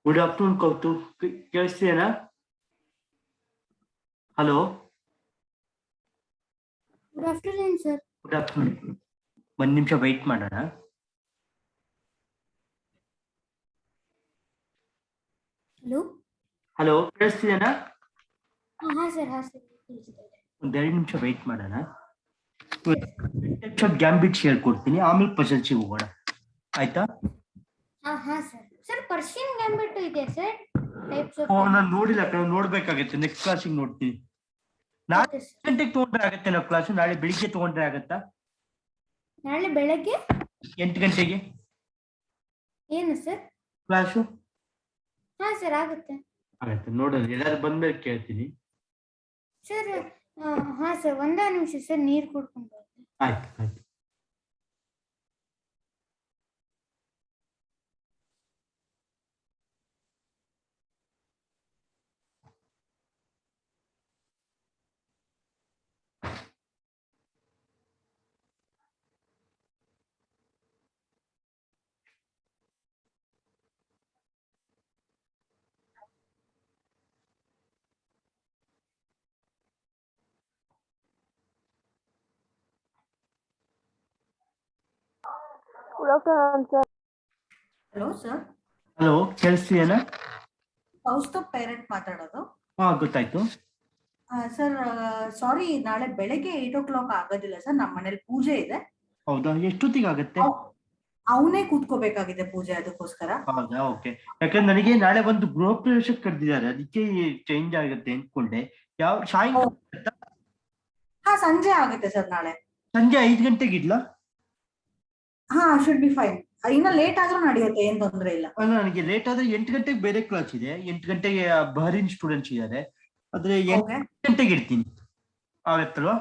Good afternoon ಕೌತು ಕೇಳಿಸ್ತೀನಾ? Hello, good afternoon sir. Good afternoon. ಒಂದು ನಿಮಿಷ ವೆಯ್ಟ್ ಮಾಡೋಣ. ಹಲೋ ಹಲೋ, ಕೇಳಿಸ್ತೀನಾ? ಹಾ ಸರ್, ಒಂದೆರಡು ನಿಮಿಷ ವೆಯ್ಟ್ ಮಾಡೋಣ. ಗ್ಯಾಂಬಿಟ್ಸ್ ಹೇಳ್ಕೊಡ್ತೀನಿ, ಆಮೇಲೆ ಪಜಲ್ಸಿಗೆ ಹೋಗೋಣ, ಆಯ್ತಾ? ಹಾ ಸರ್. ಸರ್ ಪರ್ಷಿಯನ್ ಗ್ಯಾಂಬಿಟ್ ಇದೆ ಸರ್, ಟೈಪ್ಸ್ ಆಫ್ ನಾನು ನೋಡಿಲ್ಲ, ನೋಡ್ಬೇಕಾಗತ್ತೆ. ನೆಕ್ಸ್ಟ್ ಕ್ಲಾಸಿಗೆ ನೋಡ್ತೀನಿ. ನಾಳೆ ಗಂಟೆಗೆ ತಗೊಂಡ್ರೆ ಆಗತ್ತೆ ನಾವು ಕ್ಲಾಸು? ನಾಳೆ ಬೆಳಿಗ್ಗೆ ತಗೊಂಡ್ರೆ ಆಗತ್ತಾ? ನಾಳೆ ಬೆಳಗ್ಗೆ 8 ಗಂಟೆಗೆ ಏನು ಸರ್ ಕ್ಲಾಸು? ಹಾ ಸರ್, ಆಗುತ್ತೆ. ನೋಡೋಣ, ಎಲ್ಲಾರು ಬಂದ್ಮೇಲೆ ಕೇಳ್ತೀನಿ ಸರ್. ಹಾ ಸರ್, ಒಂದೇ ನಿಮಿಷ ಸರ್, ನೀರು ಕುಡ್ಕೊಂಡು ಬರ್ತೀನಿ. ಆಯ್ತು ಆಯ್ತು. Hello sir. ಹಲೋ, ಕೇಳಿಸ್ತೀಯೇನಾ? ಕೌಸ್ತುಭ್ ಪೇರೆಂಟ್ ಮಾತಾಡೋದು. ಹಾ, ಗೊತ್ತಾಯ್ತು ಸರ್. ಸಾರಿ, ನಾಳೆ ಬೆಳಗ್ಗೆ 8 o'clock ಆಗೋದಿಲ್ಲ ಸರ್, ನಮ್ಮ ಮನೇಲಿ ಪೂಜೆ ಇದೆ. ಹೌದಾ? ಎಷ್ಟೊತ್ತಿಗೆ ಆಗತ್ತೆ? ಅವನೇ ಕೂತ್ಕೋಬೇಕಾಗಿದೆ ಪೂಜೆ, ಅದಕ್ಕೋಸ್ಕರ. ಹೌದಾ? ಓಕೆ. ಯಾಕಂದ್ರೆ ನನಗೆ ನಾಳೆ ಒಂದು ಗೃಹ ಪ್ರವೇಶಕ್ಕೆ ಕರೆದಿದ್ದಾರೆ, ಅದಕ್ಕೆ ಚೇಂಜ್ ಆಗುತ್ತೆ ಅಂದ್ಕೊಂಡೆ. ಯಾವ ಸಾಯಂಕಾಲ? ಹಾ, ಸಂಜೆ ಆಗುತ್ತೆ ಸರ್ ನಾಳೆ. ಸಂಜೆ 5 ಗಂಟೆಗೆ ಇಡ್ಲಾ? ಹಾ, ಶುಡ್ ಬಿ ಫೈನ್. ಇನ್ನ ಲೇಟ್ ಆದ್ರೂ ನಡೆಯುತ್ತೆ, ಏನ್ ತೊಂದ್ರೆ ಇಲ್ಲ. ನನಗೆ ಲೇಟ್ ಆದ್ರೆ 8 ಗಂಟೆಗೆ ಬೇರೆ ಕ್ಲಾಸ್ ಇದೆ. 8 ಗಂಟೆಗೆ ಬಹರಿನ್ ಸ್ಟೂಡೆಂಟ್ಸ್ ಇದ್ದಾರೆ, ಆದ್ರೆ 8 ಗಂಟೆಗೆ ಇಡ್ತೀನಿ, ಆಗತ್ತಲ್ವಾ?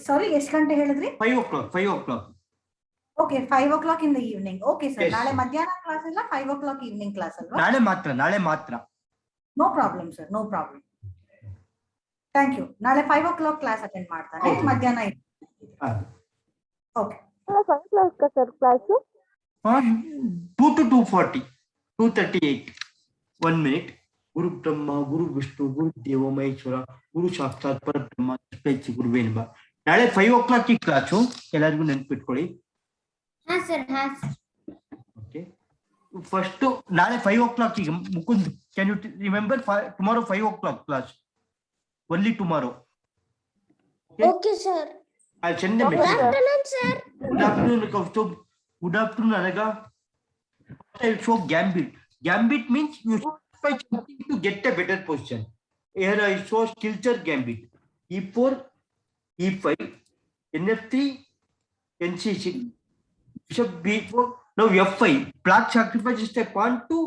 ಸಾರಿ, ಎಷ್ಟು ಗಂಟೆ ಹೇಳಿದ್ರಿ? 5 o'clock. 5 o'clock. Okay, 5 o'clock in the evening. Okay sir. ನಾಳೆ ಮಧ್ಯಾಹ್ನ ಕ್ಲಾಸ್ ಇಲ್ಲ, 5 o'clock ಈವ್ನಿಂಗ್ ಕ್ಲಾಸ್ ಅಲ್ವಾ? ನಾಳೆ ಮಾತ್ರ. No problem sir, no problem. Thank you. ನಾಳೆ 5 o'clock ಕ್ಲಾಸ್ ಅಟೆಂಡ್ ಮಾಡ್ತಾನೆ, ಮಧ್ಯಾಹ್ನ. Okay sir class 2 to 2:40, 2:38. 1 minute. ಗುರು ಬ್ರಹ್ಮ ಗುರು ವಿಷ್ಣು ಗುರು ದೇವ ಮಹೇಶ್ವರ ಗುರು ಸಾಕ್ಷಾತ್ ಪರಬ್ರಹ್ಮ ತಸ್ಮೈ ಗುರುವೇ ನಮಃ. ನಾಳೆ 5 o'clock ಕ್ಲಾಸು, ಎಲ್ಲರಿಗೂ ನೆನ್ಪಿಟ್ಕೊಳ್ಳಿ. ಹಾ ಸರ್. ಓಕೆ. ಫಸ್ಟ್ ನಾಳೆ 5 o'clock. Mukund, can you remember tomorrow 5 o'clock class? only tomorrow. Okay sir. I'll send a message. Good afternoon sir. Good afternoon Kaustubh. Good afternoon Anaga. I'll show gambit. Gambit means you try something to get a better position. Here I show Stilcher gambit. E4, E5, NF3, NC6, Bishop B4. Now F5. Black sacrifices a pawn to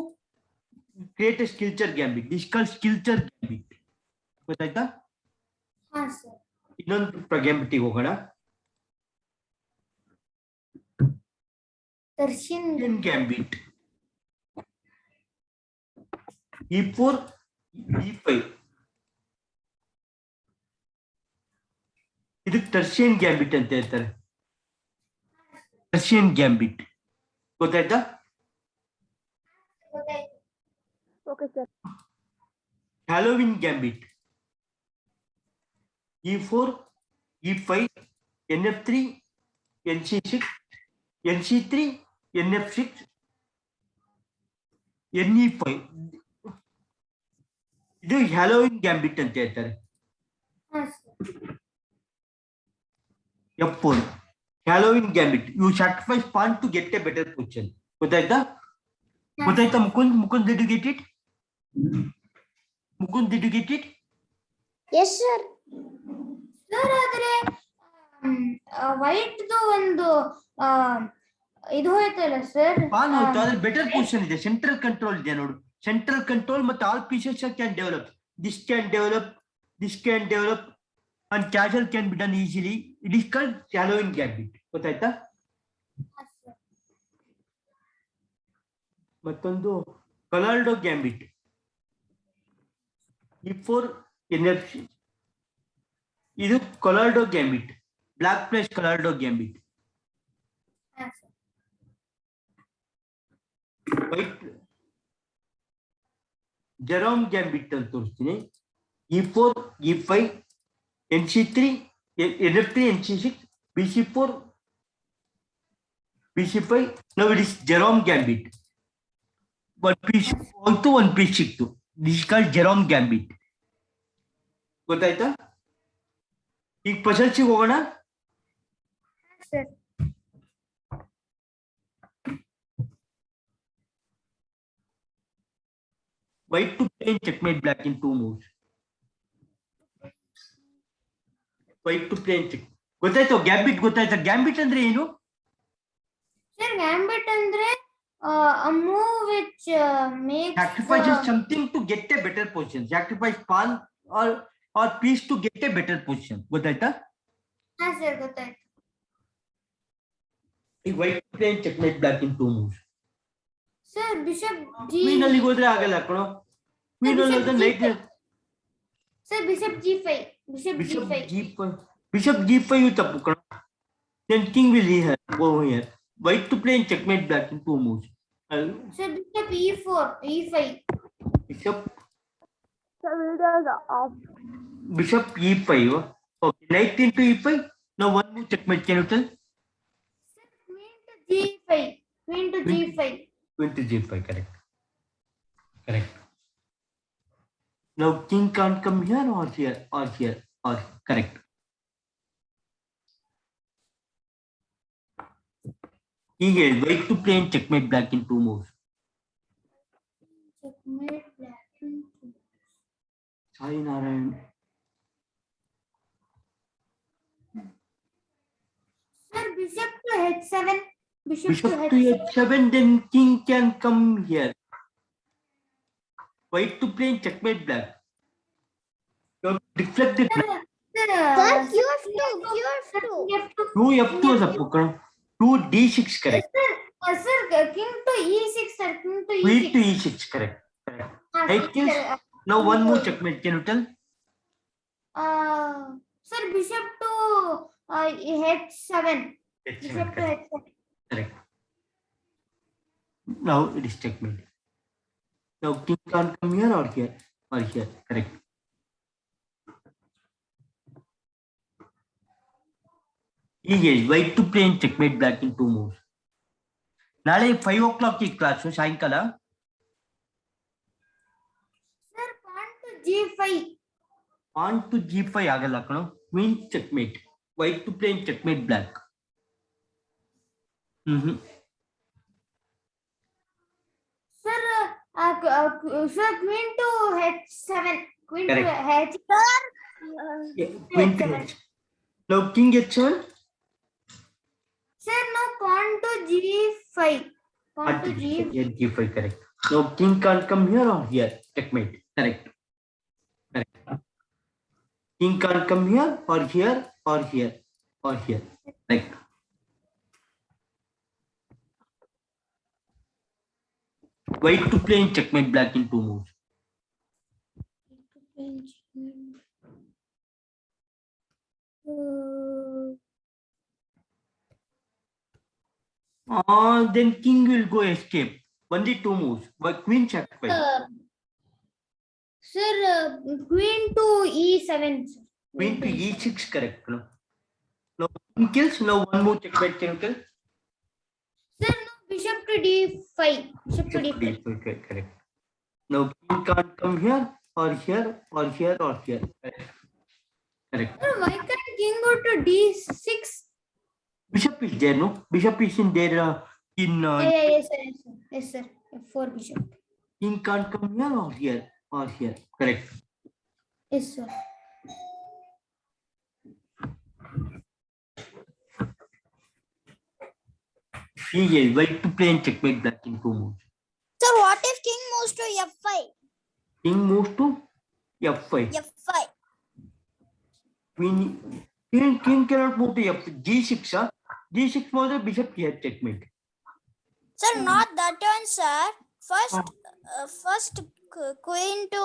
create a Stilcher gambit. This is called Stilcher gambit. ಗೊತ್ತಾಯ್ತಾ? ಹಾ sir. ಇನ್ನೊಂದು ಗ್ಯಾಂಬಿಟಿಗೆ ಹೋಗೋಣ. Persian ಗ್ಯಾಂಬಿಟ್. E4, E5. ಇದು ಟರ್ಷಿಯನ್ ಗ್ಯಾಂಬಿಟ್ ಅಂತ ಹೇಳ್ತಾರೆ. ಟರ್ಷಿಯನ್ gambit ಗೊತ್ತಾಯ್ತಾ? Okay sir. Halloween gambit. E4, E5, NF3, NC6, NC3, NF6, NE5. ಇದು ಹ್ಯಾಲೋವಿನ್ ಗ್ಯಾಂಬಿಟ್ ಅಂತ ಹೇಳ್ತಾರೆ. F4 Halloween gambit. You sacrifice pawn to get a better position. ಗೊತ್ತಾಯ್ತಾ Mukund? Did you get it? Mukund, did you get it? Yes sir. Sir, ಆದ್ರೆ white ಒಂದು ಇದು ಹೋಯ್ತಲ್ಲ ಸರ್. Pawn ಹೋಯ್ತು, ಅದ್ರ ಬೆಟರ್ ಪೊಸಿಷನ್ ಇದೆ. ಸೆಂಟ್ರಲ್ ಕಂಟ್ರೋಲ್ ಇದೆ ನೋಡು. ಸೆಂಟ್ರಲ್ ಕಂಟ್ರೋಲ್ ಮತ್ತೆ all pieces can develop. This can develop, this can develop and casual can be done easily. It is called halloween gambit. ಗೊತ್ತಾಯ್ತಾ? ಮತ್ತೊಂದು ಕಲಾಲ್ಡೋ ಗ್ಯಾಂಬಿಟ್. E4, NF6. ಇದು ಕಲಾಲ್ಡೋ ಗ್ಯಾಂಬಿಟ್. ಬ್ಲಾಕ್ ಪ್ಲೇಸ್ ಕಲಾಲ್ಡೋ gambit. White Jerome gambit ಅಂತ ತೋರಿಸ್ತೀನಿ. E4, E5, NC3, NF3, NC6, BC4, BC5. Now it is Jerome Gambit. One piece also, one piece ಸಿಕ್ತು. This is called Jerome Gambit. ಗೊತ್ತಾಯ್ತಾ? ಈಗ ಪಸಲ್ಸಿಗೆ ಹೋಗೋಣ. Sir White to play and checkmate black in 2 moves. White to play and check. ಗೊತ್ತಾಯ್ತು? ಗ್ಯಾಂಬಿಟ್ ಗೊತ್ತಾಯ್ತಾ? ಗ್ಯಾಂಬಿಟ್ ಅಂದ್ರೆ ಏನು? Sir ಗ್ಯಾಂಬಿಟ್ ಅಂದ್ರೆ a move which makes Sacrifices something to get a better position. Sacrifice pawn or piece to get a better position. ಗೊತ್ತಾಯ್ತಾ? ಹಾ sir ಗೊತ್ತಾಯ್ತು. ಈಗ white to play and checkmate black in 2 moves. Sir bishop G queen ಅಲ್ಲಿಗೆ ಹೋದ್ರೆ ಆಗಲ್ಲ ಕಣೋ. Queen ಅಲ್ಲಿ ಹೋದ್ರೆ night. Sir bishop G5 bishop G5 Bishop G5 ತಪ್ಪು ಕಣೋ. Then king will go here. White to play and checkmate black in 2 moves. Sir bishop E4 E5 Bishop Sir, will the off. Bishop E5. Okay, knight into E5. Now one move checkmate. Can you tell? Sir, queen to G5 queen to G5 Queen to G5. Correct. Correct. Now king can't come here or here or here or correct. King is white to play and checkmate black in 2 moves. checkmate black into Sai Narayan. Sir bishop to H7 bishop Bishop to to H7 H7, then king can come here. White to play and checkmate black. You have deflected. Sir, Sir, Q F2. 2 F2 is a poker. 2 D6 correct. sir king to E6 sir king to Queen E6 to E6 correct. Correct. Ah, Right, sir, yes. Now one more checkmate. Can you tell? sir bishop to H7 bishop to Correct. H7 Correct. Now it is checkmate. Now king can't come here or here or here. Correct. ಹೀಗೆ white to play and checkmate black in 2 moves. ನಾಳೆ 5 o'clock ಈ class ಸಾಯಂಕಾಲ. sir pawn to G5 Pawn to G5 ಆಗಲ್ಲ ಕಣೋ. Queen checkmate. White to play and checkmate black. sir sir queen to H7 queen Correct. to H Queen to H. Now king H7. sir now pawn to G5 pawn to G5 Yeah, G5 correct. Now king can't come here or here. Checkmate. Correct. Correct. King can't come here or here or here or here. Correct. White to play and checkmate black in 2 moves. Then king will go escape. Only 2 moves. But queen sacrifice. sir queen to E7 sir. Queen to E6 correct. No. Now king kills. Now one more checkmate. Can you tell? sir now bishop to D5 bishop to D5 D5 correct. Now king can't come here or here or here or here. Correct. Correct. sir why can't king go to D6 Bishop is there, no? Bishop is in there yes sir yes sir F4 bishop king can't come here or here or here. Correct. yes sir He is white to play and checkmate black in 2 moves. Sir, what if king moves to F5? King moves to F5. F5. King cannot move to F6. G6, huh? G6 was a bishop here checkmate. Sir, not that one, sir. First queen to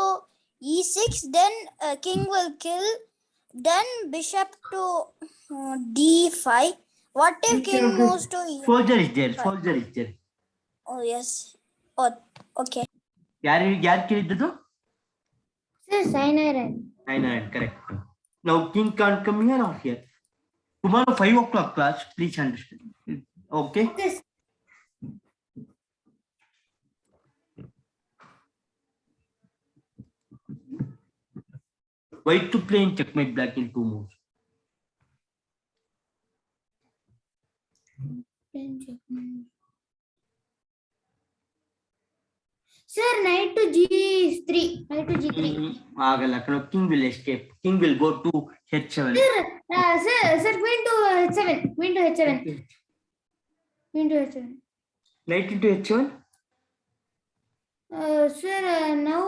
E6, then king will kill, then bishop to D5. What if king moves to E? Soldier is there. Soldier is there. Oh yes. Oh, okay. ಯಾರು ಕೇಳಿದ್ದು? Sir, Saina Iron. Iron, correct. Now king can't come here or here. Tomorrow 5 o'clock class, please understand. Okay. Okay, sir. White to play in checkmate black in 2 moves. Sir, knight to G3. Knight to G3. ಆಗಲ್ಲ ಕಣ, king will escape. King will go to h7. Sir, queen to H7. Queen to H7. Queen to H7. Knight into h7. Sir, now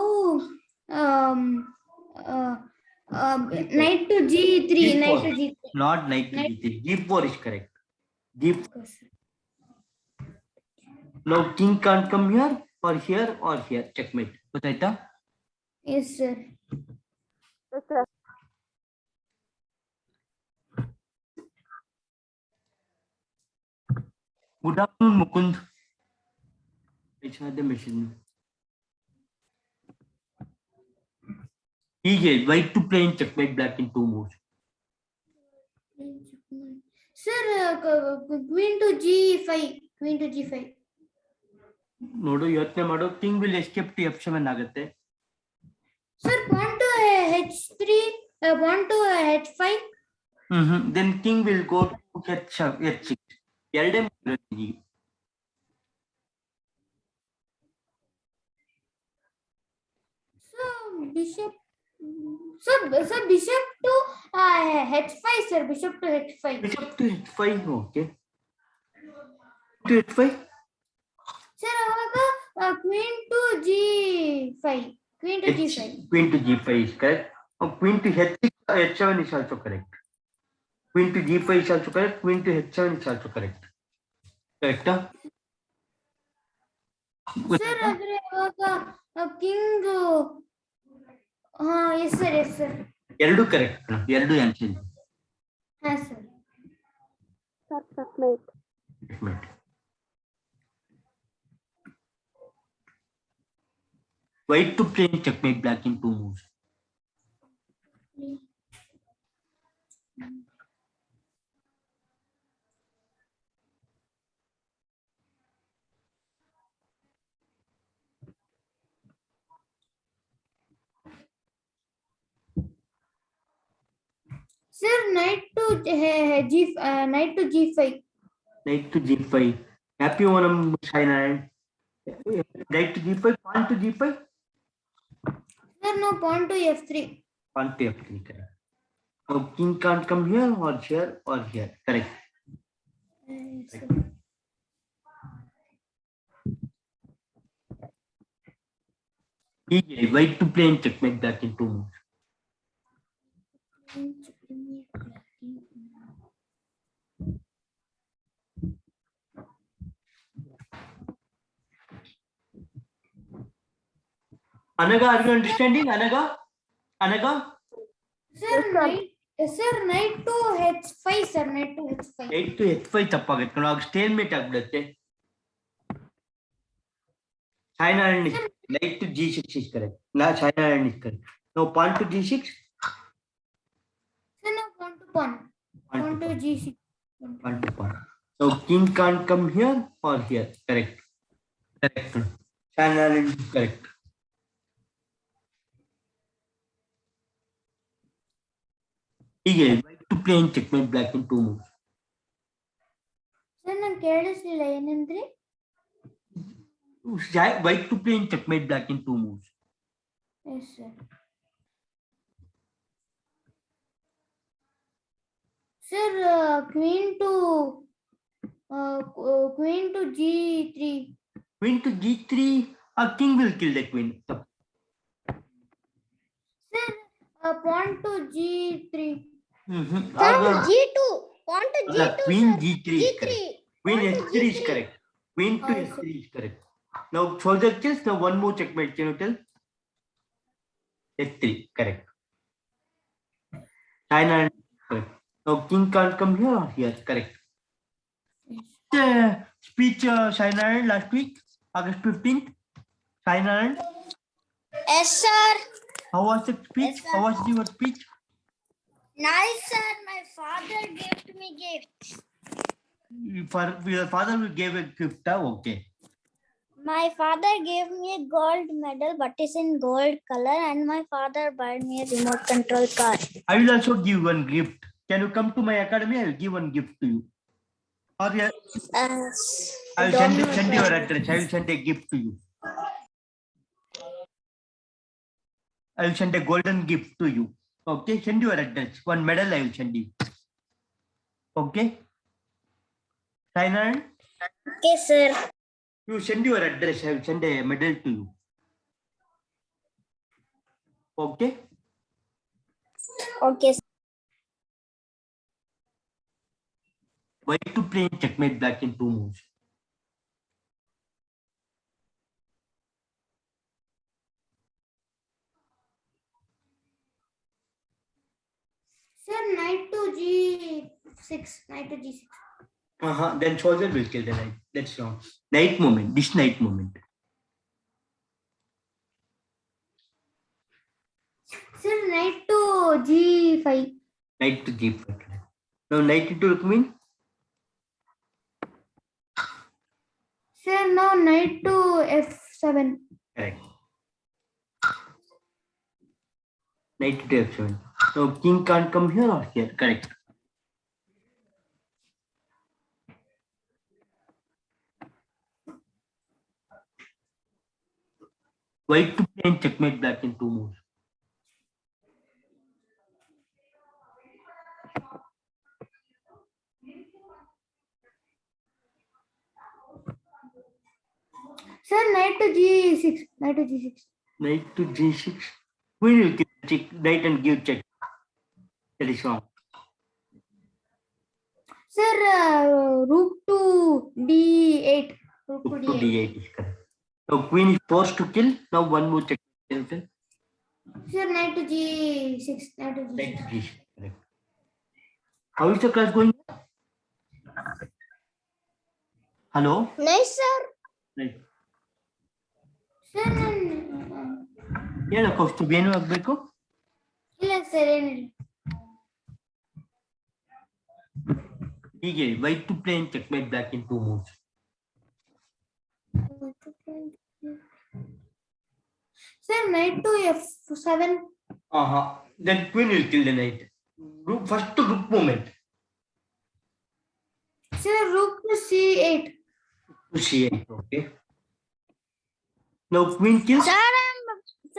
knight to G3. G4. Knight to G3. Not knight to g3. g4 is correct. G4. Okay, sir. Now king can't come here or here or here. Checkmate. ಗೊತ್ತಾಯ್ತಾ? Yes, sir. Good afternoon, Mukund. I saw the message. ಹೀಗೆ white to play in checkmate black in 2 moves. Sir, queen to G5. Queen to G5. ನೋಡು, ಯೋಚನೆ ಮಾಡು. king will escape to f7 ಆಗುತ್ತೆ. Sir, pawn to H3. Pawn to H5. Then king will go to h6. ಎರಡೇ ಮೂರು. So, bishop. Sir, bishop to H5, sir. Bishop to H5. Bishop to h5, okay. To h5. Sir, queen to G5. Queen to G5. Queen to g5 is correct. Queen to h6, h7 is also correct. Queen to g5 is also correct. Queen to h7 is also correct. Correct? Sir, king. Yes, sir. Yes, sir. ಎರಡು correct. ಎರಡು answer. Yes, sir. White to play in checkmate black in 2 moves. Sir, knight to knight to G5. Knight to g5. Happy Onam, Saina. Knight to g5. Pawn to g5. Sir, no, pawn to F3. Pawn to f3, correct. Now king can't come here or here or here. Correct. Yes, sir. ಹೀಗೆ white to play in checkmate black in 2 moves. Anaga, are you understanding? Anaga? Sir, knight to H5, sir. Knight to H5. Knight to h5 ತಪ್ಪಾಗುತ್ತೆ ಕಣ. ಆಗ ಸ್ಟೇಲ್ಮೇಟ್ ಆಗ್ಬಿಡುತ್ತೆ. Saina and knight to g6 is correct. Now Saina and is correct. Now pawn to g6. Sir, no, pawn to pawn. Pawn to G6. Pawn to pawn. Now king can't come here or here. Correct. Correct. Saina and is correct. ಹೀಗೆ white to play in checkmate black in 2 moves. Sir, ನಾನು ಕೇಳಿಸ್ಲಿಲ್ಲ, ಏನಂದ್ರಿ? White to play in checkmate black in 2 moves. Yes, sir. Sir, queen to G3. Queen to g3. King will kill the queen. Sir, pawn to G3. G2. Pawn to G2. Queen sir. g3 is G3. correct. Queen Pawn to h3 is G3. correct. Queen to Oh, h3 is correct. Now soldier chess. Now one more checkmate. Can you tell? h3 correct. China correct. Now king can't come here or here. Correct. Speech China last week, August 15th. China. Yes, sir. How was the speech? Yes, sir. How was your speech? Nice, sir. My father gave me gifts. For your father will give a gift. Okay. My father gave me a gold medal, but it's in gold color, and my father bought me a remote control car. I will also give one gift. Can you come to my academy? I will give one gift to you. Or yeah, I will don't send, know, send sir. your address. I will send a gift to you. I will send a golden gift to you. Okay, send your address. One medal I will send you. Okay. Sainaran, Okay, sir. you send your address. I will send a medal to you. Okay. Okay, sir. White to play checkmate black in 2 moves. Sir, knight to G6. Knight to G6. Then soldier will kill the knight. That's wrong. Knight movement. This knight movement. Sir, knight to G5. Knight to G5. Now knight into Rukmin. Sir, now knight to F7. Correct. Knight to F7. Now king can't come here or here. Correct. White to play and checkmate black in 2 moves. Sir, knight to G6. Knight to G6. Knight to G6. Queen will kill check, knight and give check. That is wrong. Sir, rook to D8. Rook to Rook to D8. D8 is correct. Now queen is forced to kill. Now one more check. Sir, knight to G6. Knight to Knight G6. to G6. Correct. How is the class going? Hello? Nice, sir. Right. Sir, ಏನಕ್ಕೆ ಏನು ಆಗ್ಬೇಕು ಇಲ್ಲ sir ಏನಿಲ್ಲ. ಹೀಗೆ white to play and checkmate black in 2 moves. Sir, knight to F7. Then queen will kill the knight. First to rook movement. Sir, rook to C8. To C8. Okay. Now queen kills.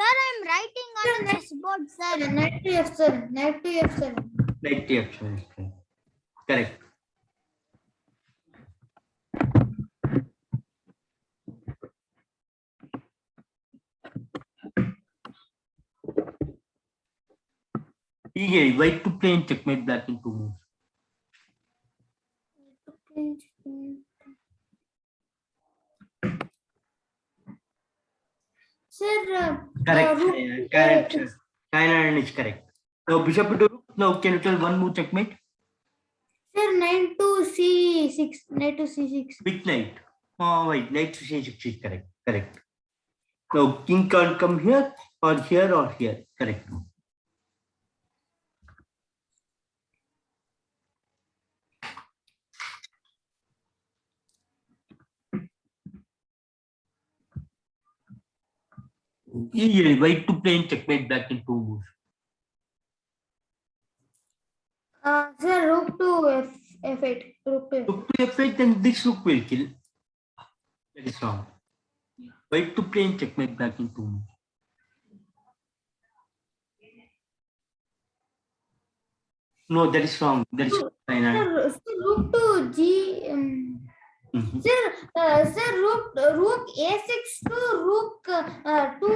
Sir, I'm writing on this board, sir. Knight to F7. Knight to F7. Knight to F7. Correct. ಹೀಗೆ white to play and checkmate black in 2 moves. Sir, Correct. rook Correct. Sainaran is correct. Now bishop to rook. Now can you tell one move checkmate? Sir, knight to C6. Knight to C6. Which knight? Wait, knight to C6 is correct. Correct. Now king can't come here or here or here. Correct. Easily white to play and checkmate black in 2 moves. Sir, rook to F8. Rook to F8. Rook to F8, then this rook will kill. That is wrong. White to play and checkmate black in 2 moves. No, that is wrong. That is Sainaran. Sir, rook to G. Sir, rook A6 to rook to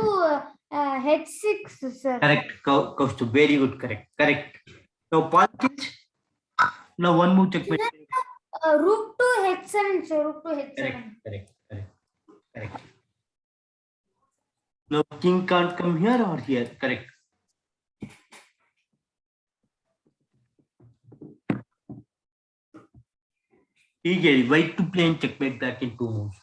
H6, sir. Correct. Kaustu, very good. Correct. Correct. Now pawn kills. Now one move checkmate. Rook to H7, sir. Rook to H7. Correct. Correct. Correct. Correct. Now king can't come here or here. Correct. ಹೀಗೆ white to play and checkmate black in 2 moves.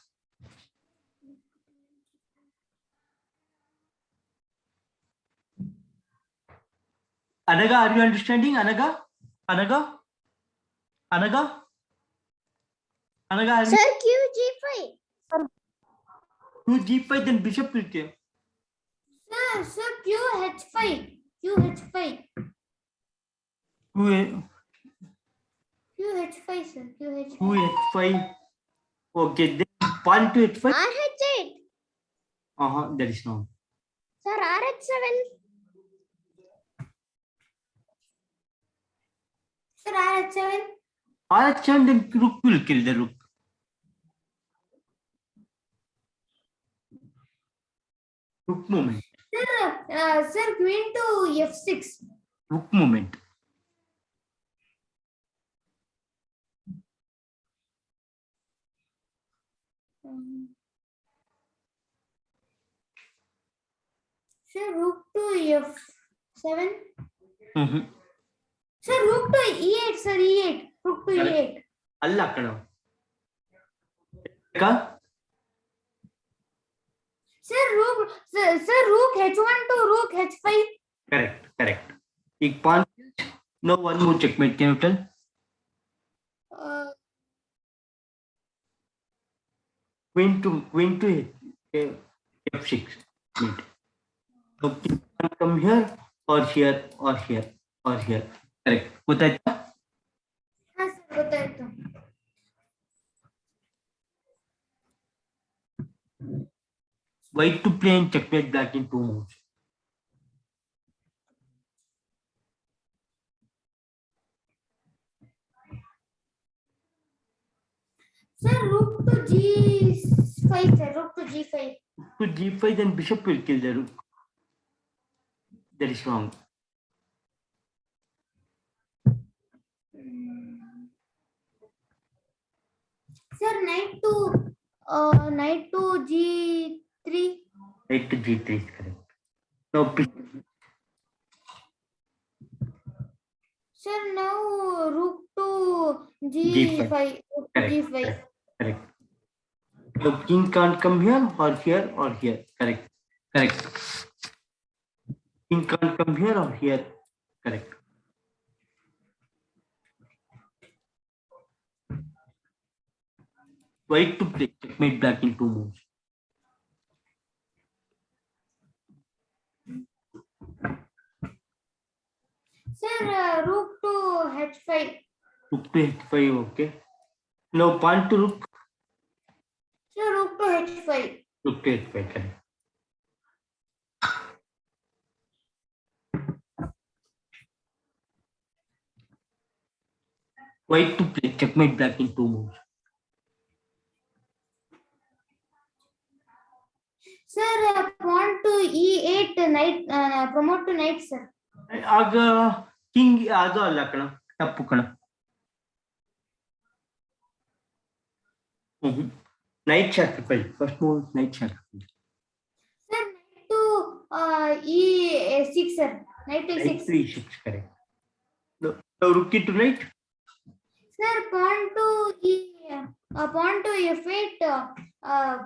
Anaga, are you understanding? Anaga? Anaga? Anaga? Anaga, are you? Sir, Q G5. You G5, then bishop will come. Sir, QH5. QH5. QH5, QH5, sir. QH5. QH5. Okay, then pawn to H5. RH8. That is wrong. Sir, RH7. Sir, RH7. RH7, then rook will kill the rook. Rook movement. Sir, queen to F6. Rook movement. Sir, rook to F7. Mhm. Sir, rook to E8, sir, E8. Rook to E8. ಅಲ್ಲ ಕಣ. Ka? Sir, rook H1 to rook H5. Correct. Ek pawn kills. No, one more checkmate. Can you tell? Queen to F6. Mate. So king can come here or here or here or here. Correct. ಗೊತ್ತಾಯ್ತಾ? ಹಾ sir ಗೊತ್ತಾಯ್ತು. White to play and checkmate black in 2 moves. Sir, rook to G5, sir. Rook to G5. To G5, then bishop will kill the rook. That is wrong. Sir, knight to G3. Knight to G3 is correct. Now Sir, now rook to G5. Rook to G5. Correct. So king can't come here or here or here. Correct. King can't come here or here. Correct. White to play checkmate black in 2 moves. Sir, rook to H5. Rook to H5. Okay. Now pawn to rook. Sir, rook to H5. Rook to H5. Correct. White to play checkmate black in 2 moves. Sir, pawn to E8, knight, promote to knight, sir. ಆಗ king ಅದು ಅಲ್ಲ ಕಣ, ತಪ್ಪು ಕಣ. Night sacrifice. First move night sacrifice. Sir, knight to E6, sir. Knight to Knight E6. to E6. Correct. Now rook into knight. Sir, pawn to F8,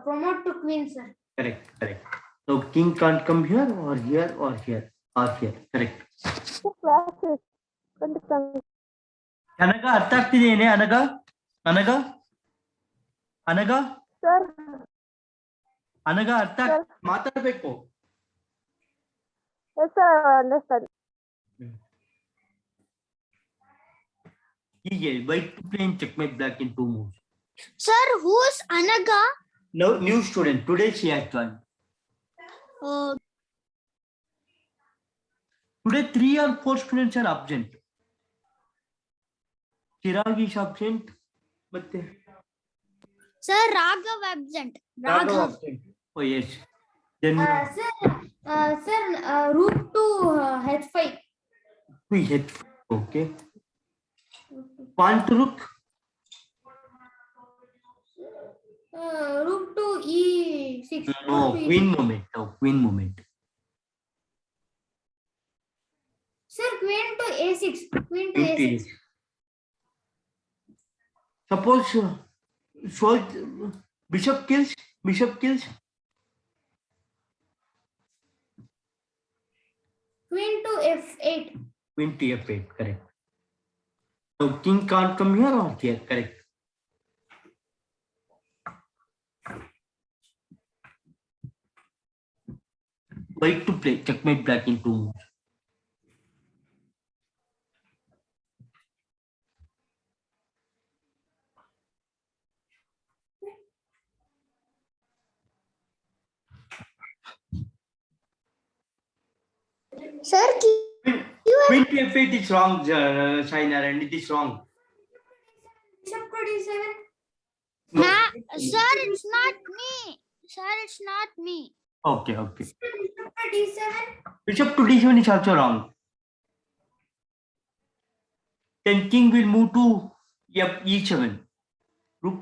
promote to queen, sir. Correct. So king can't come here or here or here or here. Correct. ಅನಗ ಅರ್ಥ ಆಗ್ತಿದೇನೆ? ಅನಗ ಅರ್ಥ ಮಾತಾಡ್ಬೇಕು. ಹೀಗೆ white to play and checkmate black in 2 moves. Sir, who's Anaga? No, new student. Today she has joined. Today 3 or 4 students are absent. Chirag is absent. But Sir, Raghav absent. Raghav absent. Oh yes. Then Sir, rook to H5. we hit. Okay. Pawn to rook. Rook to E6. No, queen moment. No, queen moment. Sir, queen to A6. Queen to Queen to A6. A6. Suppose bishop kills. Queen to F8. Queen to f8, correct. Now king can't come here or here, correct. White to play, checkmate black in 2 moves. Sir, Queen to f8 is wrong, Shaina, and it is wrong. Bishop to d7. No. sir, it's not me. Sir, it's not me. Okay, okay. Bishop to d7. Bishop to d7 is also wrong. Then king will move to e7. Rook.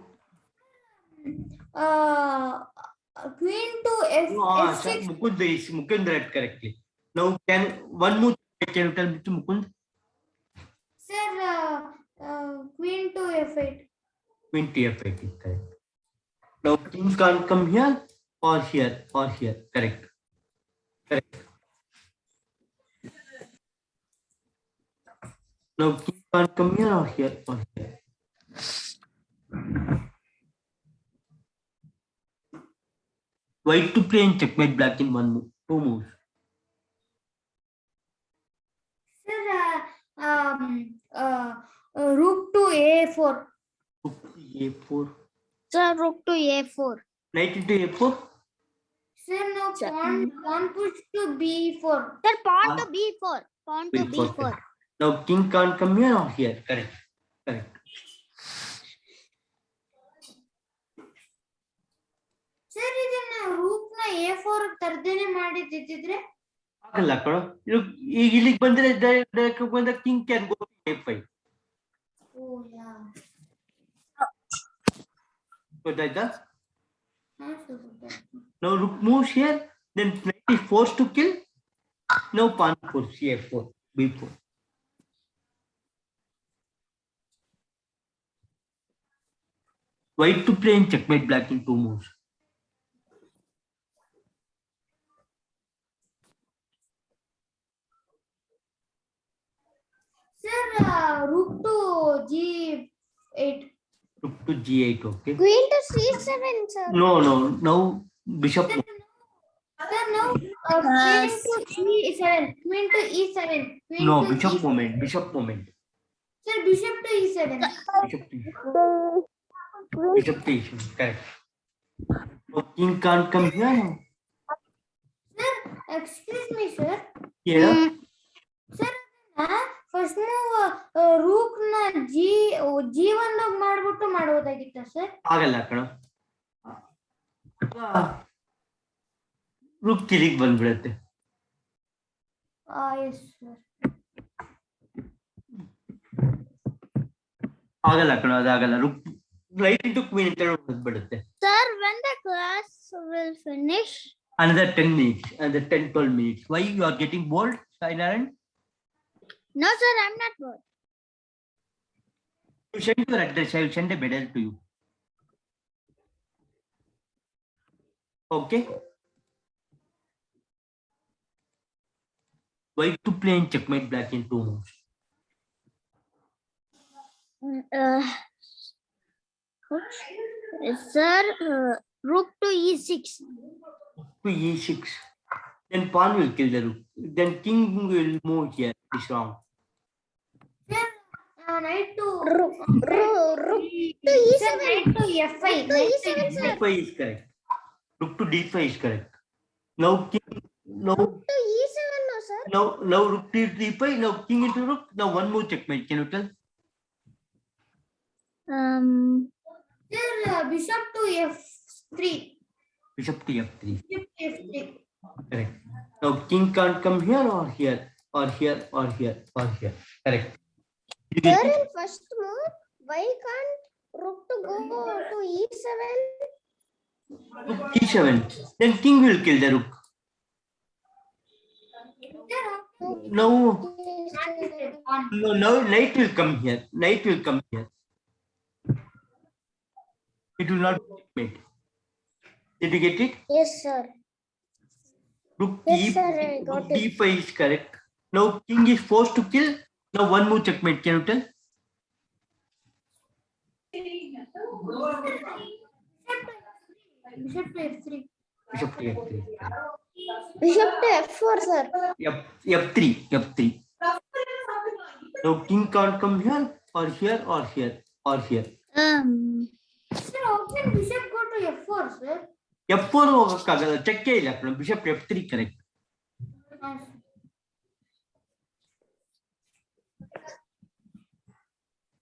Queen to f6. Mukund read correctly. Now can one move? Can you tell me to Mukund? Sir, queen to f8. Queen to f8 is correct. Now king can't come here or here or here. Correct. Correct. Now king can't come here or here or here. White to play and checkmate black in 1 move, 2 moves. Sir, rook to a4. Rook to a4. Sir, rook to a4. Knight into a4. Sir, now Sir. pawn push to b4. Sir, pawn to b4. Pawn to B4, b4. correct. Now king can't come here or here. Correct. Correct. Sir ಇದನ್ನ ರೂಪ್ ನ a4 ತರ್ದೇನೆ ಮಾಡಿದ್ದಿದ್ರೆ ಆಗಲ್ಲ ಕಣೋ. ಈಗ ಇಲ್ಲಿಗೆ ಬಂದ್ರೆ direct ಬಂದ king can go a5. ಓ ಯಾ ಗೊತ್ತಾಯ್ತಾ? ಹಾ sir. Now rook moves here, then knight is forced to kill. Now pawn force a4, b4. White to play and checkmate black in 2 moves. Sir, rook to g8. Rook to g8, okay. Queen to c7, sir. No, now bishop. Sir, now queen to e7. Queen to e7. Queen No, to bishop E7. moment, bishop moment. Sir, bishop to e7. Bishop to bishop to e7, correct. Now king can't come here. Sir, excuse me, sir. Yeah. Sir, first move rook ನ g1 ಲೋಗ್ ಮಾಡ್ಬಿಟ್ಟು ಮಾಡೋದಾಗಿತ್ತ ಸರ್? ಆಗಲ್ಲ ಕಣ. Rook ಕಿಲಿಗೆ ಬಂದ್ಬಿಡತ್ತೆ. Yes sir. ಆಗಲ್ಲ ಕಣ, ಅದಾಗಲ್ಲ. ರುಕ್ ರೈಟ್ ಇಂಟು ಕ್ವೀನ್ ಅಂತ ಬಂದ್ಬಿಡುತ್ತೆ. Sir, when the class will finish? Another 10 minutes, another 10-12 minutes. Why you are getting bored, Sainaran? No, sir, I'm not bored. You send your address. I will send a medal to you. Okay. White to play and checkmate black in 2 moves. Sir, rook to e6. To e6. Then pawn will kill the rook. Then king will move here. It's wrong. Knight to Rook to e7. Sir, knight to f5. Rook to e7, sir. d5 is correct. Rook to d5 is correct. Now king. Now Rook to e7, no, sir. now rook to d5. Now king into rook. Now one more checkmate. Can you tell? Sir, bishop to f3. Bishop to f3. Bishop to f3. Correct. Now king can't come here or here or here or here or here. Correct. You get Sir, it? in first move, why can't rook to go to e7? Rook e7. Then king will kill the rook. No, now knight will come here. Knight will come here. It will not be checkmate. Did you get it? Yes, sir. Rook Yes, sir, I got it. d5 is correct. Now king is forced to kill. Now one move checkmate. Can you tell? Bishop to F3. Bishop to F3. Bishop to F4, sir. F3. F3. Now king can't come here or here or here or here. Sir, how can bishop go to F4, sir? F4 ಹೋಗಕ್ಕಾಗಲ್ಲ ಚೆಕ್ಕೆ ಇಲ್ಲ ಕಣ bishop F3 correct.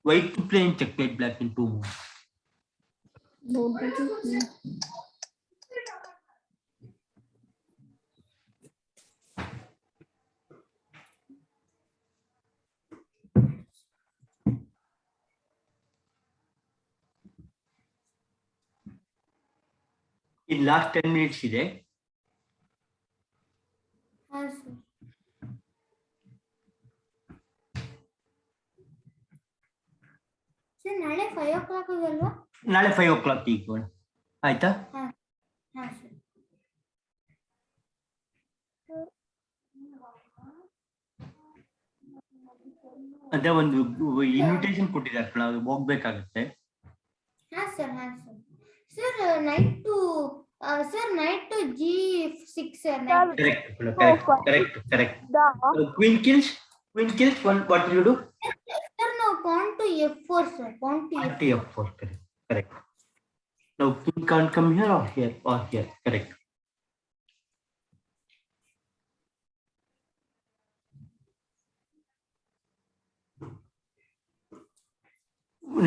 White to play in checkmate black in 2 moves. In last 10 minutes ಇದೆ. Sir ನಾಳೆ 5 o'clock ಆಗಲ್ವಾ? ನಾಳೆ 5 o'clock ಈಗ ಆಯ್ತಾ? ಹಾ ಸರ್. ಅದೇ ಒಂದು ಇನ್ವಿಟೇಷನ್ ಕೊಟ್ಟಿದ್ದಾರೆ ಕಣ ಅದು ಹೋಗ್ಬೇಕಾಗತ್ತೆ. ಹಾ sir. Sir knight to G6 sir. Correct. Queen kills. What will you do? Sir, now pawn to F4, sir. Pawn to F4. Correct. Now king can't come here or here or here. Correct.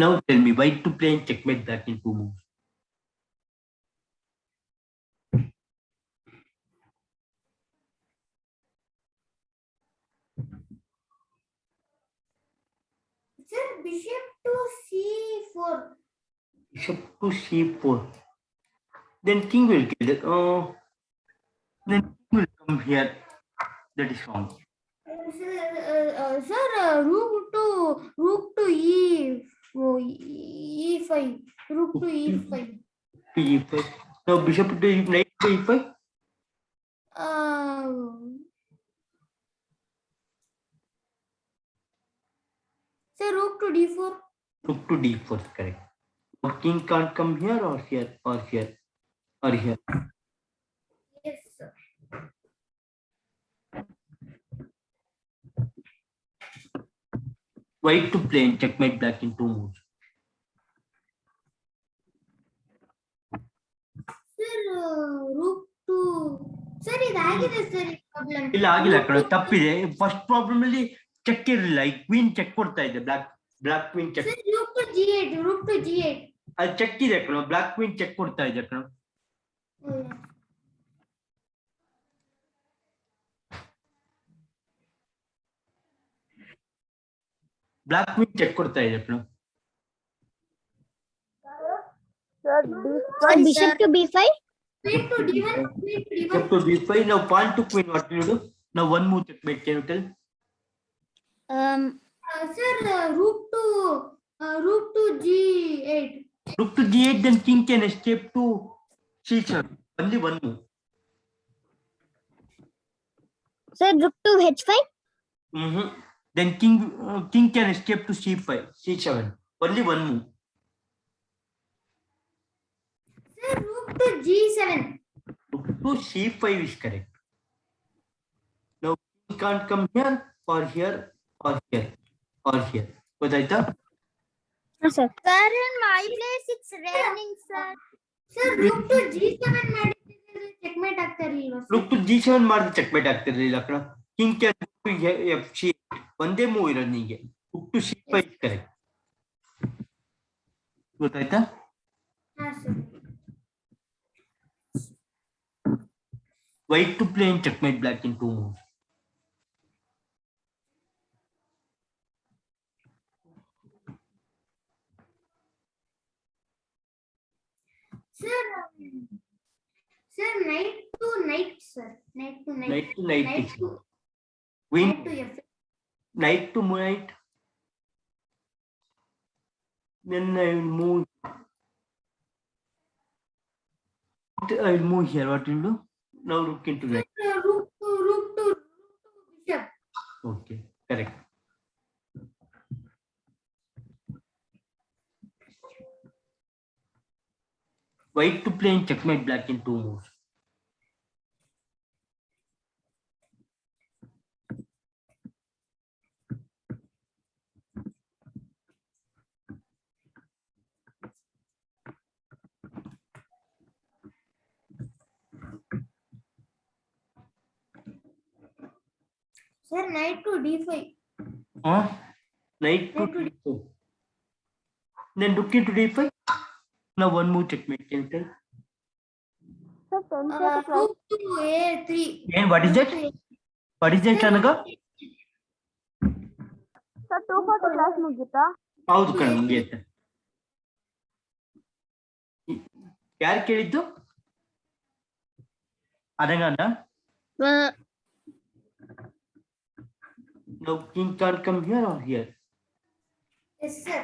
Now tell me, white to play in checkmate back in 2 moves. Sir, bishop to C4. Bishop to C4. Then king will kill it. Then king will come here. That is wrong. Sir, rook to E5. Rook to E5. E5. Now bishop to knight to E5. Sir, rook to D4. Rook to D4, correct. Now king can't come here or here or here or here. Yes, sir. White to play in checkmate black in 2 moves. Sir, rook to. Sir, ಇದಾಗಿದೆ sir ಈ problem. ಇಲ್ಲ ಆಗಿಲ್ಲ ಕಣ ತಪ್ಪಿದೆ. First problem ಅಲ್ಲಿ check ಇರಲಿಲ್ಲ. ಈ queen check ಕೊಡ್ತಾ ಇದೆ. Black queen check. Sir, rook to G8. ಅಲ್ಲಿ ಚೆಕ್ ಇದೆ ಕಣ. ಬ್ಲಾಕ್ ಕ್ವೀನ್ ಚೆಕ್ ಕೊಡ್ತಾ ಇದೆ ಕಣ. ಬ್ಲಾಕ್ ಕ್ವೀನ್ ಚೆಕ್ ಕೊಡ್ತಾ ಇದೆ ಕಣ. Bishop to B5. Queen to D1. Bishop to B5. Now pawn to queen. What will you do? Now one move checkmate. Can you tell? Sir, rook to G8. Rook to G8. Then king can escape to C7. Only one move. Sir, rook to H5. Then king can escape to C7. Only one move. Sir, rook to G7. Rook to C5 is correct. Now king can't come here or here or here or here. ಗೊತ್ತಾಯ್ತಾ? Sir, in my place it's raining, sir. Sir, rook to G7 ಮಾಡಿದ್ರೆ checkmate ಆಗ್ತಾ ಇರಲಿಲ್ಲ. Rook to G7 ಮಾಡಿದ್ರೆ checkmate ಆಗ್ತಿರ್ಲಿಲ್ಲ ಕಣ. king can to F8. ಒಂದೇ move ಇರೋದು ನಿಮಗೆ. Rook to C5 is correct. ಗೊತ್ತಾಯ್ತಾ? ಹಾ sir. White to play in checkmate black in 2 moves. Sir, knight to knight, sir. Knight to knight. Knight to knight. Knight to Queen. knight to F. Knight to knight. Then I will move. Here. What will you do? Now rook into knight. Rook to bishop. white to play in checkmate black in 2 moves. Sir, knight to d5. Knight to d4. Then rook into d5. Now one move checkmate. Can you tell? Rook to a3. And what is that? What is that, Chanaga? Sir, 240 class mugita. ಹೌದು ಕಣ ಮುಗಿಯುತ್ತೆ. ಯಾರು ಕೇಳಿದ್ದು? ಅದಂಗನ? No, king can't come here or here. Yes, sir.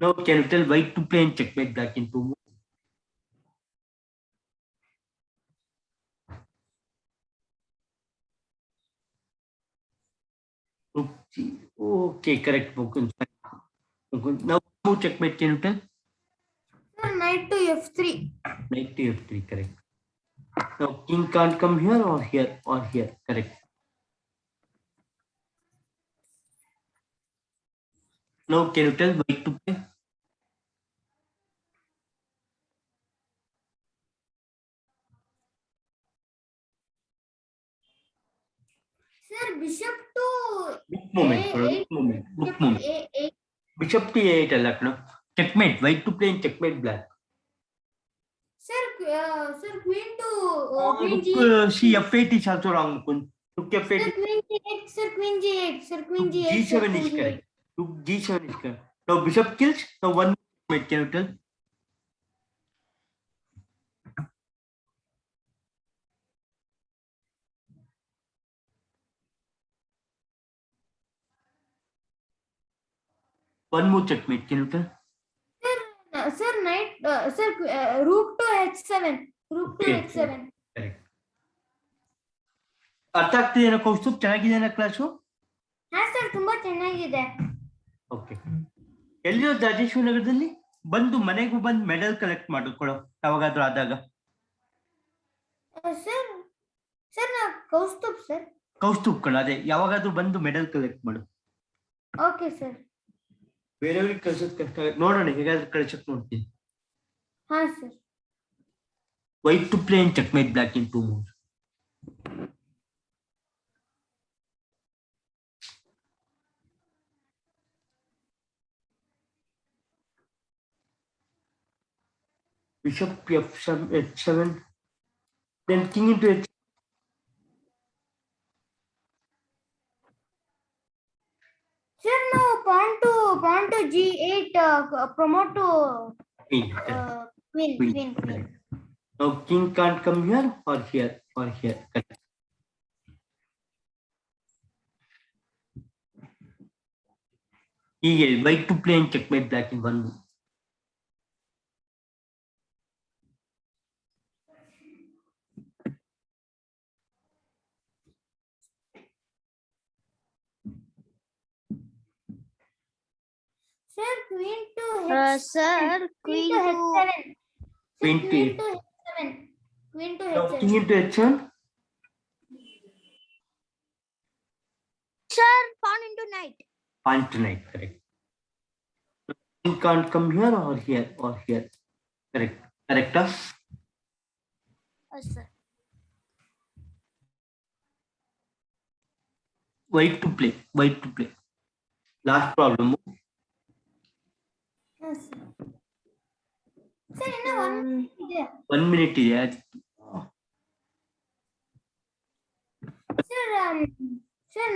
Now can you tell white to play in checkmate black in 2 moves? Okay, correct, Mukund. Now move checkmate, can you tell? Sir, knight to f3. Knight to f3, correct. Now king can't come here or here or here, correct. Now can you tell white to play? Sir, bishop to Book moment, book moment, book moment. a8. Bishop to a8 ಅಲ್ಲ ಕಣ. Checkmate, white to play in checkmate black. Sir, sir, queen to queen g. See, f8 is also wrong, Mukund. Rook Sir, f8 queen g8. Sir, queen g8. Sir, queen g8. G7 is correct. Rook G7 is correct. Now bishop kills. Now one mate, can you tell? One more checkmate, can you tell? Sir, knight. Sir, rook to h7. Rook to Okay. h7. Correct. ಅರ್ಥ ಆಗ್ತಿದೆಯಾ ಕೌಸ್ತುಭ್? ಚೆನ್ನಾಗಿದೆಯಾ class? ಹಾ sir, ತುಂಬಾ ಚೆನ್ನಾಗಿದೆ. Okay. ಎಲ್ಲಿರೋ Rajeshwari ನಗರದಲ್ಲಿ ಬಂದು ಮನೆಗೂ ಬಂದು medal collect ಮಾಡಿಕೊಡೋ ಯಾವಾಗಾದ್ರೂ ಆದಾಗ. ಸರ್, ಸರ್ ನಾ ಕೌಸ್ತುಭ್ ಸರ್. ಕೌಸ್ತುಭ್ ಕಣ, ಅದೇ ಯಾವಾಗಾದ್ರೂ ಬಂದು ಮೆಡಲ್ ಕಲೆಕ್ಟ್ ಮಾಡು. Okay sir. ಬೇರೆಯವ್ರಿಗೆ ಕಳ್ಸೋದ್ ಕಷ್ಟ ಆಗುತ್ತೆ, ನೋಡೋಣ ಹೇಗಾದ್ರೂ ಕಳ್ಸಕ್ ನೋಡ್ತೀನಿ. ಹಾ ಸರ್. White to play in checkmate black in 2 moves. Bishop f7, then king into h. Sir, no, pawn to g8, promote to Queen. queen. Now king can't come here or here or here. Correct. Eagle, white to play in checkmate black in 1 move. Sir, queen to Sir, queen queen to to h7. Queen to h7. Queen to Now h7. king into h7. sir, pawn into knight. Pawn to knight, correct. King can't come here or here or here. Correct. Correct. Huh? Yes, sir. White to play. White to play. Last problem. Yes, sir. Sir, ಇನ್ನ 1 minute ಇದೆ. 1 minute ಇದೆ. Sir,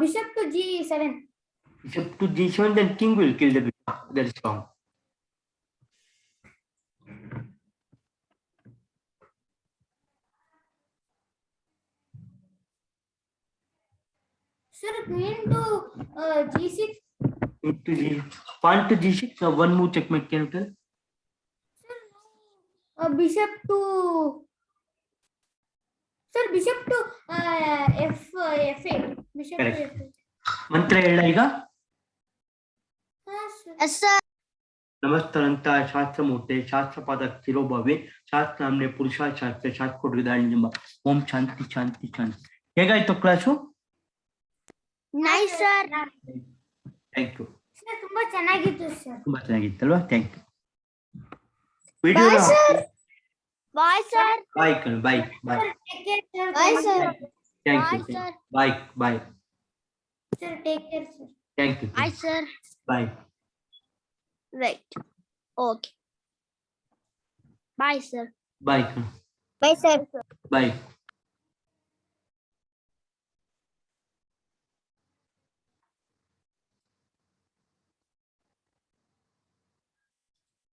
bishop to g7. Bishop to g7, then king will kill the bishop. That is wrong. Sir, queen to g6. Into pawn to g6. Now one move checkmate, can you tell? Bishop to Sir, bishop to f8. Bishop Correct. to f8. ಮಂತ್ರ ಹೇಳ ಈಗ. Yes, sir. Yes, sir. ನಮಸ್ತರಂತ ಶಾಸ್ತ್ರಮೂರ್ತೆ ಶಾಸ್ತ್ರಪಾದ ಶಿರೋಭಾವೆ ಶಾಸ್ತ್ರ ನಾಮ್ನೆ ಪುರುಷ ಶಾಸ್ತ್ರ ಶಾಸ್ತ್ರ ಓಂ ಶಾಂತಿ ಶಾಂತಿ ಶಾಂತಿ. ಹೇಗಾಯ್ತು class? Nice, sir. Thank you. Sir ತುಂಬಾ ಚೆನ್ನಾಗಿತ್ತು ಸರ್. ತುಂಬಾ ಚೆನ್ನಾಗಿತ್ತಲ್ವಾ? Thank you. Bye, sir. Bye, sir. Bye ಕಣ್ bye bye. Take care, sir. Bye, sir. Thank Bye, you. sir. Bye bye. Sir, take care, sir. Thank you. Bye, sir. Bye. Right. Okay. Bye, sir. Bye ಕಣ್ Bye, sir. ಬಾಯ್.